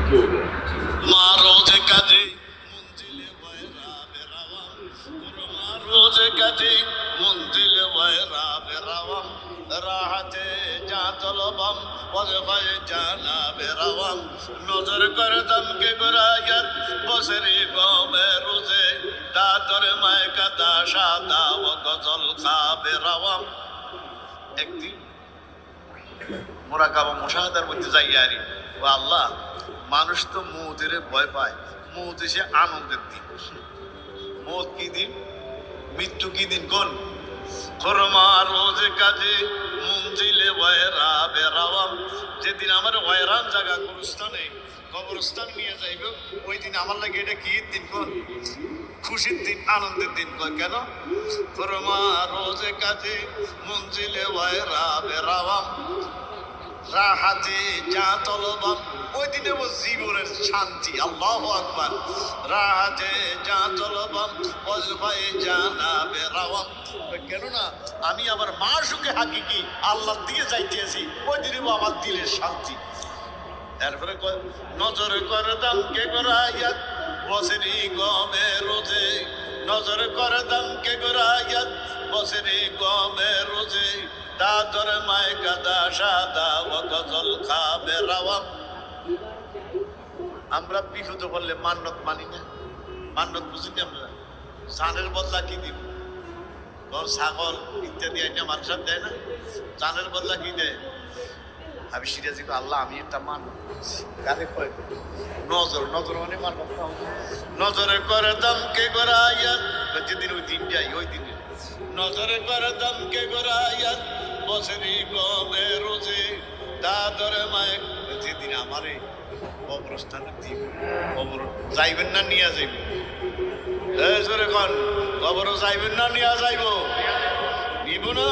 মা রোজে কাজে মঞ্জিলে ওয়রা বেরাওয়াম মা রোজে কাজে মঞ্জিলে ওয়রা বেরাওয়াম রাহাতে যা তলবাম ওয়াজবায়ে জানা বেরাওয়াম নজর করদম কে গুরায়াত বসরি গমে রোজে দাদর মায় কাদা সাদা ও গজল খা বেরাওয়াম। একদিন মোরাকাবা মুশাহাদার মধ্যে যাই আরি ও আল্লাহ, মানুষ তো মৌতের ভয় পায়, মৌত এসে আনন্দের দিন। মৌত কি দিন? মৃত্যু কি দিন? কোন খরমা রোজে কাজে মঞ্জিলে ওয়রা বেরাওয়াম, যেদিন আমার ওয়রান জায়গা গুরুস্থানে কবরস্থান নিয়ে যাইব, ওই দিন আমার লাগে এটা কি দিন? কোন খুশির দিন, আনন্দের দিন। কয় কেন? খরমা রোজে কাজে মঞ্জিলে ওয়রা বেরাওয়াম রাহাতে যা তলবাম, ওই দিনে ও জীবনের শান্তি। আল্লাহু আকবার। রাহাতে যা তলবাম ওয়াজবায়ে জানা বেরাওয়াম, কেননা আমি আমার মা সুখে হাকিকি আল্লাহ দিয়ে যাইতেছি, ওই দিনে আমার দিলের শান্তি। এরপরে নজর করদাম কে গোরায়াত বসরি গমে রোজে, নজর করদাম কে গোরায়াত বসরি গমে রোজে দাদর মায় কাদা সাদা ও গজল খা বেরাওয়াম। আমরা বিহুতে বললে মান্নত মানি না, মান্নত বুঝিনি আমরা। জানের বদলা কি দিব? ছাগল ইত্যাদি আইনা মানুষের দেয় না, জানের বদলা কি দেয়? আমি সিরাজি আল্লাহ আমি একটা মান্নত কারে কয় নজর, নজর মানে মান্নত। নজরে করে দম কে গোরায়াত, যেদিন ওই দিন যাই ওই দিনে নজরে করে দম কে গোরায়াত বসরি গমে রোজে দাদরে মায়, যেদিন আমারে কবরস্থানে দিব। কবর যাইবেন না নিয়ে যাইব? জোরে কন, কবর যাইবেন না নিয়ে যাইব? নিব না।